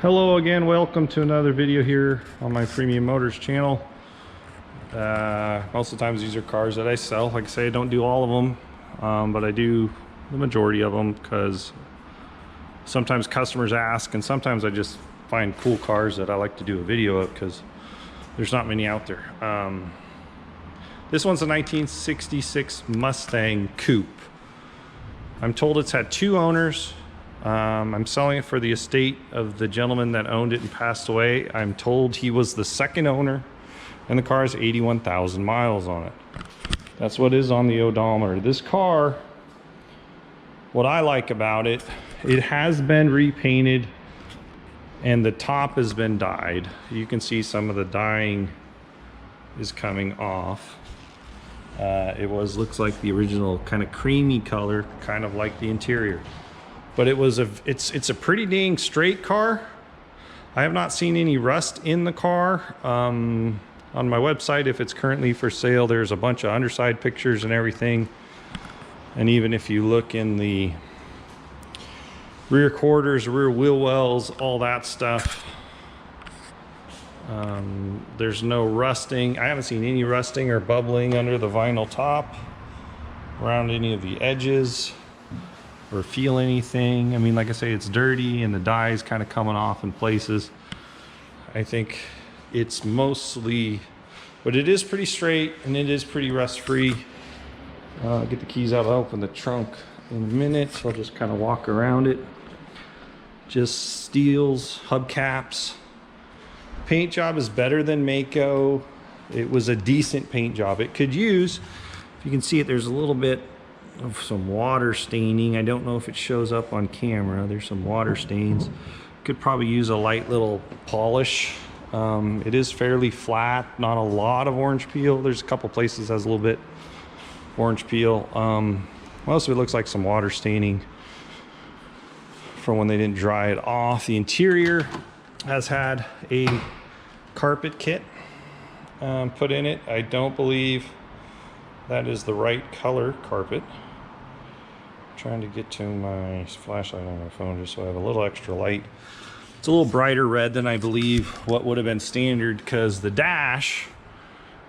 Hello again, welcome to another video here on my Premium Motors channel. Most of the times these are cars that I sell. Like I say, I don't do all of them, but I do the majority of them because sometimes customers ask, and sometimes I just find cool cars that I like to do a video of because there's not many out there. This one's a 1966 Mustang Coupe. I'm told it's had 2 owners. I'm selling it for the estate of the gentleman that owned it and passed away. I'm told he was the 2nd owner, and the car has 81,000 miles on it. That's what is on the odometer. This car, what I like about it, it has been repainted and the top has been dyed. You can see some of the dyeing is coming off. Looks like the original kind of creamy color, kind of like the interior. But it's a pretty dang straight car. I have not seen any rust in the car. On my website, if it's currently for sale, there's a bunch of underside pictures and everything. And even if you look in the rear quarters, rear wheel wells, all that stuff, there's no rusting. I haven't seen any rusting or bubbling under the vinyl top, around any of the edges, or feel anything. I mean, like I say, it's dirty and the dye is kind of coming off in places. I think it's mostly, but it is pretty straight and it is pretty rust free. Get the keys out. I'll open the trunk in a minute. So I'll just kind of walk around it. Just steels, hubcaps. Paint job is better than Mako. It was a decent paint job. It could use, if you can see it, there's a little bit of some water staining. I don't know if it shows up on camera. There's some water stains. Could probably use a light little polish. It is fairly flat, not a lot of orange peel. There's a couple places that has a little bit orange peel. Most of it looks like some water staining from when they didn't dry it off. The interior has had a carpet kit put in it. I don't believe that is the right color carpet. I'm trying to get to my flashlight on my phone just so I have a little extra light. It's a little brighter red than I believe what would have been standard, because the dash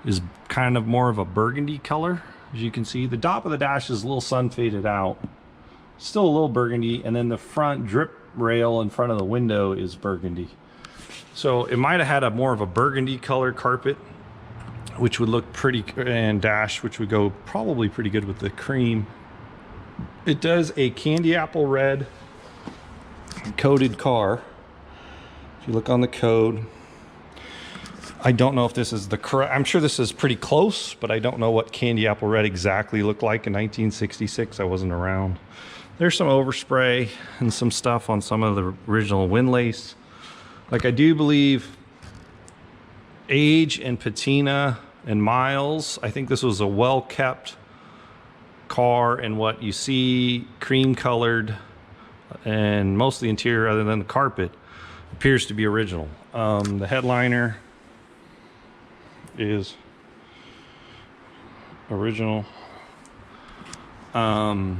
is kind of more of a burgundy color. As you can see, the top of the dash is a little sun faded out, still a little burgundy, and then the front drip rail in front of the window is burgundy. So it might have had a more of a burgundy color carpet, which would look pretty, and dash, which would go probably pretty good with the cream. It does a candy apple red coated car. If you look on the code, I don't know if this is the correct, I'm sure this is pretty close, but I don't know what candy apple red exactly looked like in 1966. I wasn't around. There's some overspray and some stuff on some of the original windlace. Like, I do believe age and patina and miles, I think this was a well-kept car, and what you see cream colored and most of the interior other than the carpet appears to be original. The headliner is original. The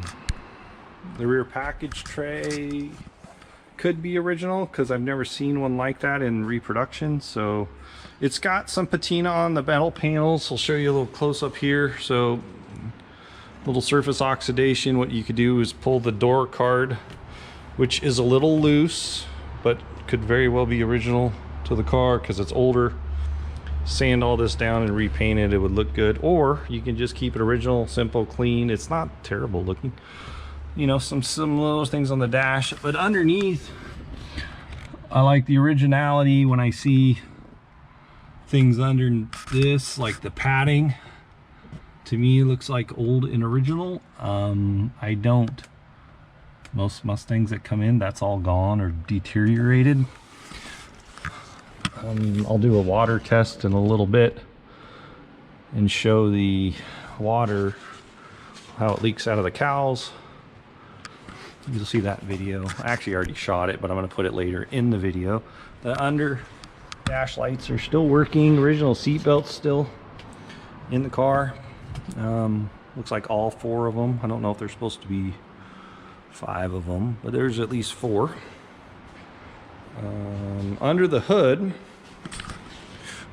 rear package tray could be original because I've never seen one like that in reproduction. So it's got some patina on the metal panels. I'll show you a little close up here. So little surface oxidation. What you could do is pull the door card, which is a little loose, but could very well be original to the car because it's older. Sand all this down and repaint it, it would look good. Or you can just keep it original, simple, clean. It's not terrible looking. You know, some little things on the dash, but underneath, I like the originality when I see things under this, like the padding. To me, it looks like old and original. I don't. Most Mustangs that come in, that's all gone or deteriorated. I'll do a water test in a little bit and show the water, how it leaks out of the cowls. You'll see that video. I actually already shot it, but I'm going to put it later in the video. The under dash lights are still working. Original seat belts still in the car. Looks like all 4 of them. I don't know if there's supposed to be 5 of them, but there's at least 4. Under the hood,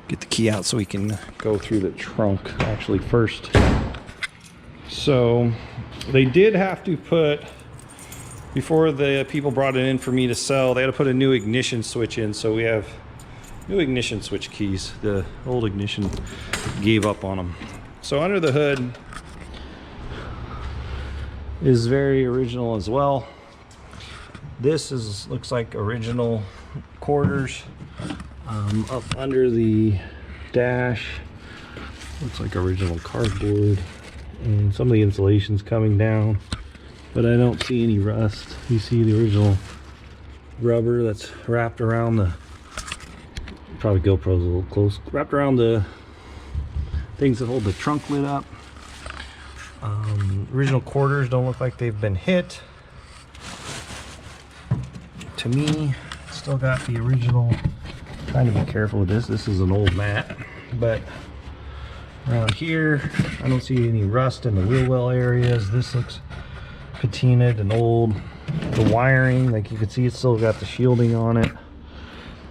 get the key out so we can go through the trunk actually first. So they did have to put, before the people brought it in for me to sell, they had to put a new ignition switch in. So we have new ignition switch keys. The old ignition gave up on them. So under the hood is very original as well. This looks like original quarters. Up under the dash looks like original cardboard, and some of the insulation's coming down, but I don't see any rust. You see the original rubber that's wrapped around the, probably GoPro's a little close, wrapped around the things that hold the trunk lid up. Original quarters don't look like they've been hit. To me, still got the original. Trying to be careful with this. This is an old mat, but around here I don't see any rust in the wheel well areas. This looks patinaed and old. The wiring, like you can see, it's still got the shielding on it.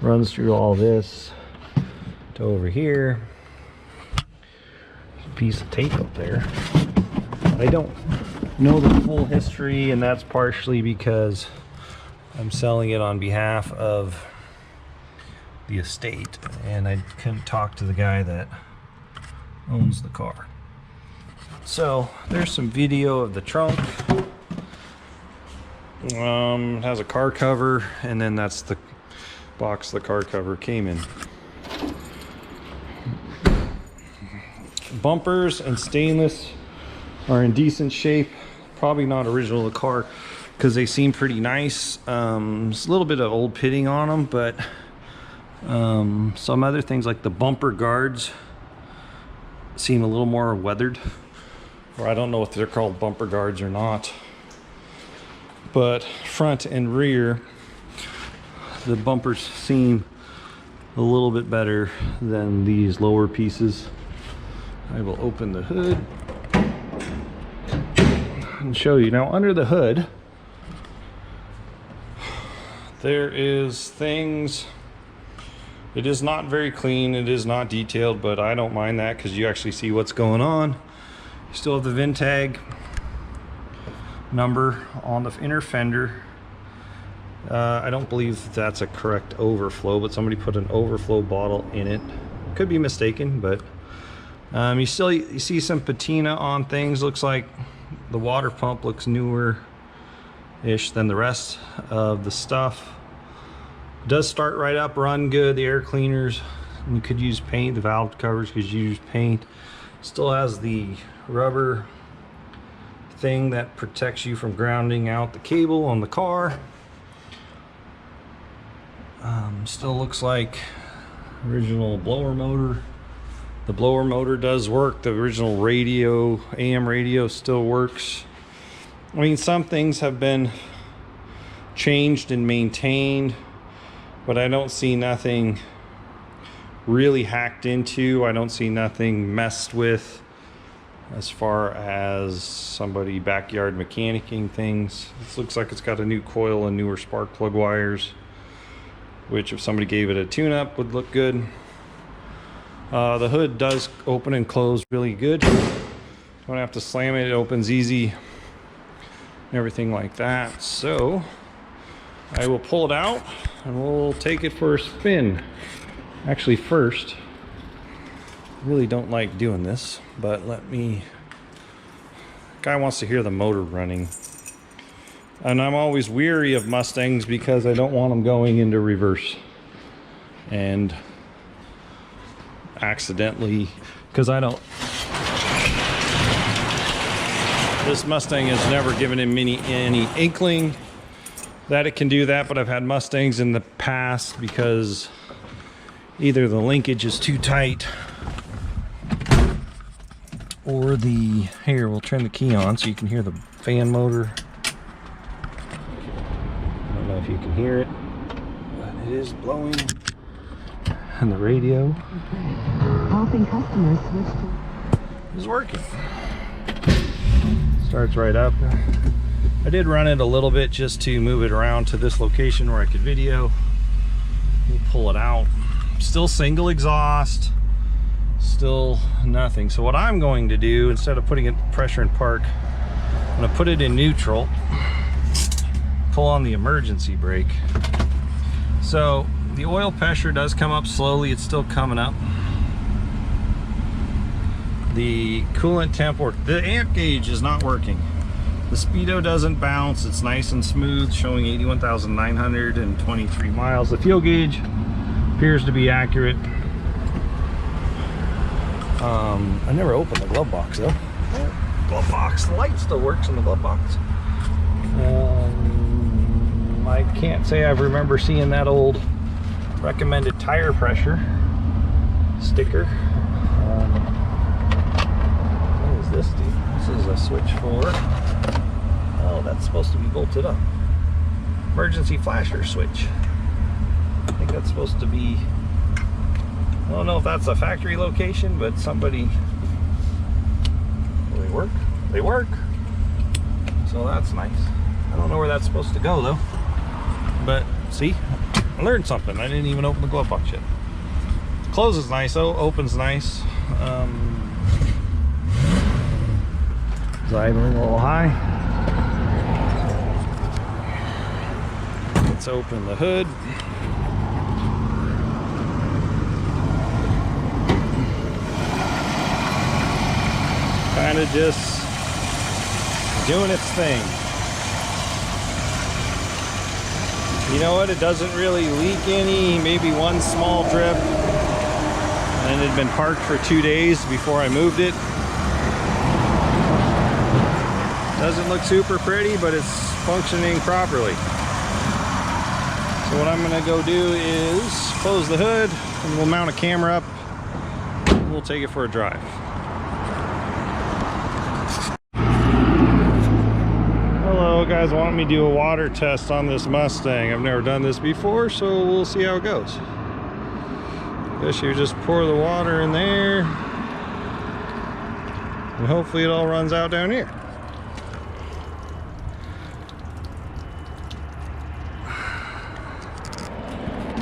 Runs through all this to over here. There's a piece of tape up there. I don't know the full history, and that's partially because I'm selling it on behalf of the estate, and I couldn't talk to the guy that owns the car. So there's some video of the trunk. It has a car cover, and then that's the box the car cover came in. Bumpers and stainless are in decent shape. Probably not original to the car because they seem pretty nice. There's a little bit of old pitting on them, but some other things like the bumper guards seem a little more weathered, or I don't know if they're called bumper guards or not. But front and rear, the bumpers seem a little bit better than these lower pieces. I will open the hood and show you. Now under the hood there is things. It is not very clean, it is not detailed, but I don't mind that because you actually see what's going on. You still have the VIN tag number on the inner fender. I don't believe that's a correct overflow, but somebody put an overflow bottle in it. Could be mistaken, but you see some patina on things. Looks like the water pump looks newer-ish than the rest of the stuff. Does start right up, run good. The air cleaners, you could use paint. The valve covers could use paint. Still has the rubber thing that protects you from grounding out the cable on the car. Still looks like original blower motor. The blower motor does work. The original radio, AM radio, still works. I mean, some things have been changed and maintained, but I don't see nothing really hacked into. I don't see nothing messed with as far as somebody backyard mechanicking things. This looks like it's got a new coil and newer spark plug wires, which if somebody gave it a tune-up would look good. The hood does open and close really good. Don't have to slam it, it opens easy and everything like that. So I will pull it out and we'll take it for a spin. Actually, first, I really don't like doing this, but let me. Guy wants to hear the motor running, and I'm always weary of Mustangs because I don't want them going into reverse and accidentally, because I don't. This Mustang has never given him any inkling that it can do that, but I've had Mustangs in the past because either the linkage is too tight or the, here, we'll turn the key on so you can hear the fan motor. I don't know if you can hear it, but it is blowing. And the radio helping customers switch to is working. Starts right up. I did run it a little bit just to move it around to this location where I could video. We'll pull it out. Still single exhaust, still nothing. So what I'm going to do, instead of putting it pressure in park, I'm going to put it in neutral, pull on the emergency brake. So the oil pressure does come up slowly, it's still coming up. The coolant temp the amp gauge is not working. The speedo doesn't bounce, it's nice and smooth, showing 81,923 miles. The fuel gauge appears to be accurate. I never opened the glove box though. Glove box, the light still works in the glove box. I can't say I remember seeing that old recommended tire pressure sticker. What is this do? This is a switch for, oh, that's supposed to be bolted up. Emergency flasher switch. I think that's supposed to be, I don't know if that's a factory location, but somebody, will they work? They work. So that's nice. I don't know where that's supposed to go though. But see, I learned something. I didn't even open the glove box yet. Closes nice though, opens nice. It's idling a little high. Let's open the hood. Kind of just doing its thing. You know what? It doesn't really leak any, maybe one small drip. And it had been parked for 2 days before I moved it. Doesn't look super pretty, but it's functioning properly. So what I'm gonna go do is close the hood and we'll mount a camera up and we'll take it for a drive. Hello, guys, want me to do a water test on this Mustang. I've never done this before, so we'll see how it goes. Guess you just pour the water in there and hopefully it all runs out down here.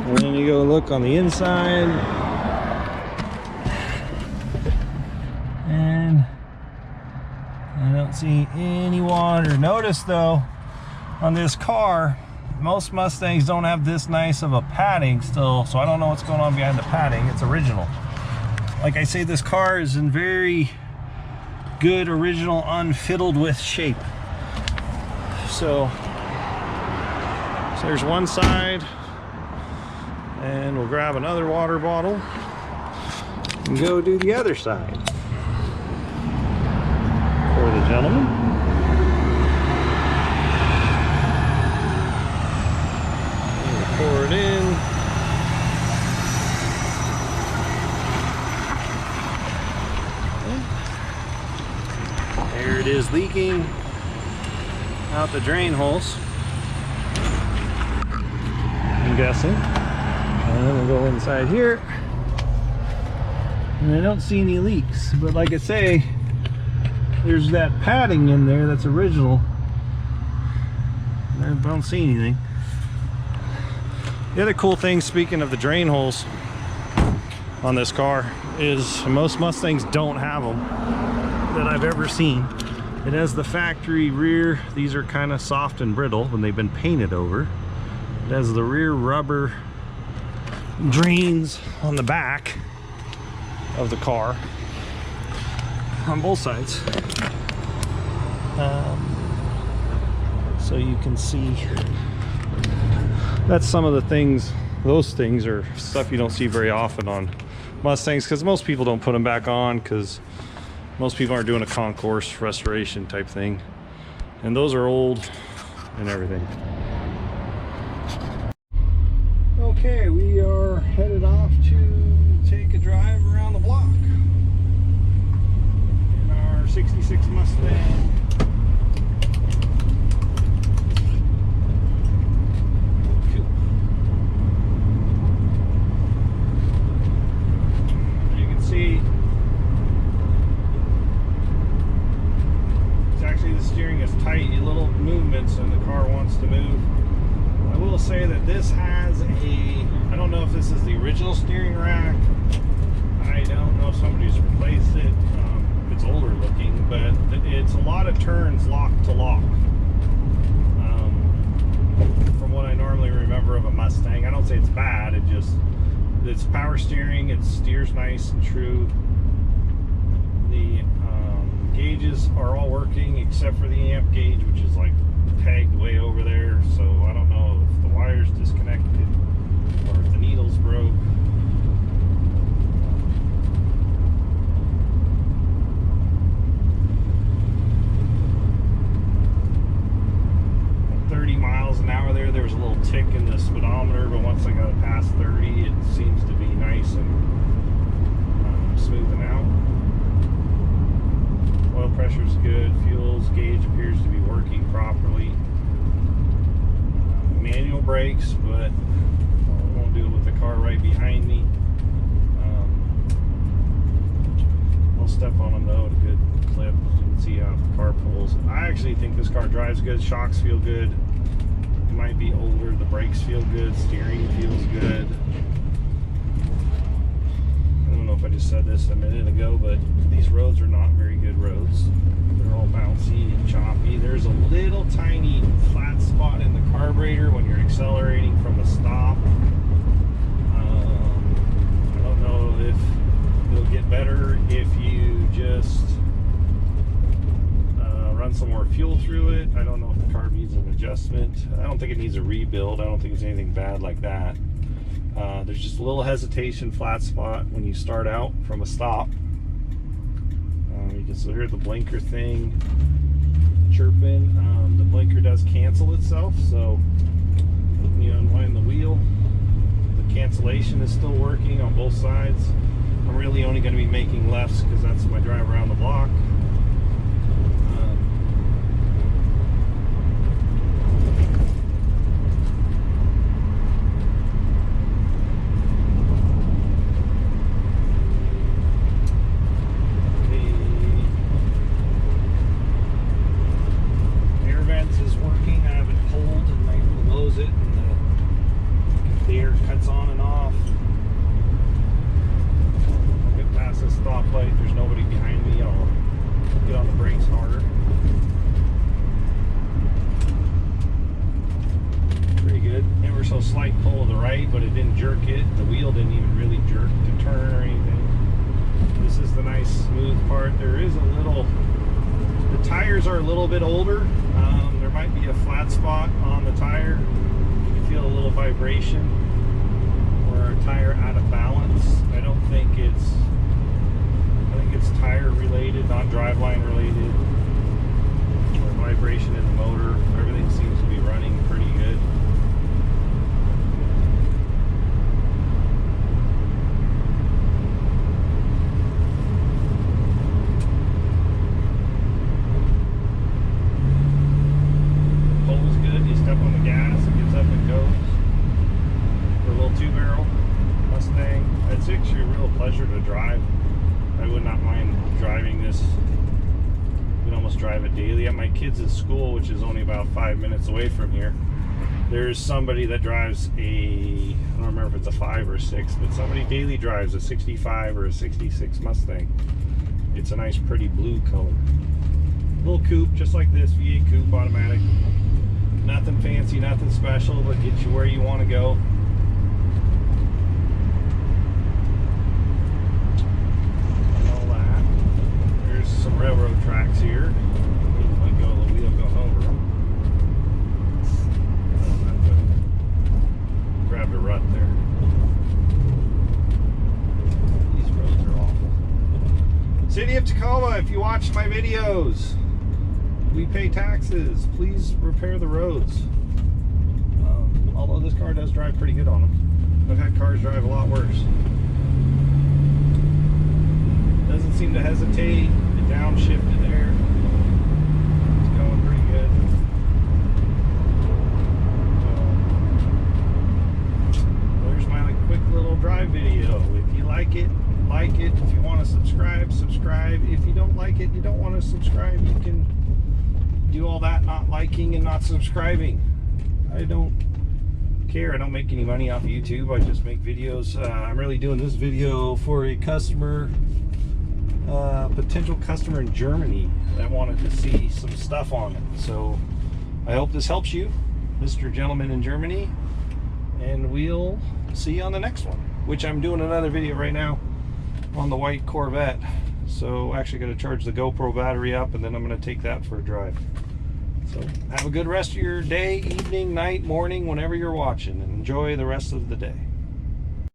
And then you go look on the inside and I don't see any water. Notice though, on this car, most Mustangs don't have this nice of a padding still, so I don't know what's going on behind the padding. It's original. Like I say, this car is in very good, original, unfiddled with shape. So there's one side, and we'll grab another water bottle and go do the other side for the gentleman. Pour it in. There it is, leaking out the drain holes, I'm guessing. And then we'll go inside here. And I don't see any leaks, but like I say, there's that padding in there that's original. I don't see anything. The other cool thing, speaking of the drain holes on this car, is most Mustangs don't have them that I've ever seen. It has the factory rear. These are kind of soft and brittle when they've been painted over. It has the rear rubber drains on the back of the car on both sides. So you can see that's some of the things. Those things are stuff you don't see very often on Mustangs, because most people don't put them back on, because most people aren't doing a concourse restoration type thing, and those are old and everything. Okay, we are headed off to take a drive around the block in our 66 Mustang. Little movements and the car wants to move. I will say that this has a, I don't know this is the original steering rack. I don't know if somebody's replaced it. It's older looking, but it's a lot of turns lock to lock. From what I normally remember of a Mustang, I don't say it's bad. It's power steering. It steers nice and true. The gauges are all working except for the amp gauge, which is like pegged way over there. So I don't know if the wire's disconnected or if the needle's broke. 30 miles an hour there was a little tick in the speedometer, but once I got it past 30, it seems to be nice and smoothing out. Oil pressure's good. Fuel's gauge appears to be working properly. Manual brakes, but I won't do it with the car right behind me. I'll step on them though at a good clip. You can see how the car pulls. I actually think this car drives good. Shocks feel good. It might be older. The brakes feel good. Steering feels good. I don't know if I just said this a minute ago, but these roads are not very good roads. They're all bouncy and choppy. There's a little tiny flat spot in the carburetor when you're accelerating from a stop. I don't know if it'll get better if you just run some more fuel through it. I don't know if the car needs an adjustment. I don't think it needs a rebuild. I don't think it's anything bad like that. There's just a little hesitation, flat spot when you start out from a stop. You can still hear the blinker thing chirping. The blinker does cancel itself, so when you unwind the wheel, the cancellation is still working on both sides. I'm really only going to be making lefts because that's my drive around the block. There's nobody behind me. I'll get on the brakes harder. Pretty good. Ever so slight pull to the right, but it didn't jerk it. The wheel didn't even really jerk to turn or anything. This is the nice smooth part. There is a little, the tires are a little bit older. There might be a flat spot on the tire. You can feel a little vibration or a tire out of balance. I don't think it's tire related, not driveline related, or vibration in the motor. Everything seems to be running pretty good. Pulls good. You step on the gas, it gets up and goes. For a little 2-barrel Mustang, it's actually a real pleasure to drive. I would not mind driving this. You can almost drive it daily. At my kids' school, which is only about 5 minutes away from here, there's somebody that drives I don't remember if it's a 5 or 6, but somebody daily drives a 65 or a 66 Mustang. It's a nice pretty blue color. Little coupe, just like this, V8 coupe, automatic. Nothing fancy, nothing special, but gets you where you want to go. Some railroad tracks here. You might go, the wheel goes over them. Grabbed a rut there. These roads are awful. City of Tacoma, if you watch my videos, we pay taxes. Please repair the roads. Although this car does drive pretty good on them. I've had cars drive a lot worse. Doesn't seem to hesitate. Downshifted there. It's going pretty good. So, there's my quick little drive video. If you like it, like it. If you want to subscribe, subscribe. If you don't like it, you don't want to subscribe, you can do all that not liking and not subscribing. I don't care. I don't make any money off of YouTube. I just make videos. I'm really doing this video for a customer, potential customer in Germany that wanted to see some stuff on it. So I hope this helps you, Mr. Gentleman in Germany, and we'll see you on the next one, which I'm doing another video right now on the white Corvette. So actually got to charge the GoPro battery up, and then I'm going to take that for a drive. So have a good rest of your day, evening, night, morning, whenever you're watching, and enjoy the rest of the day.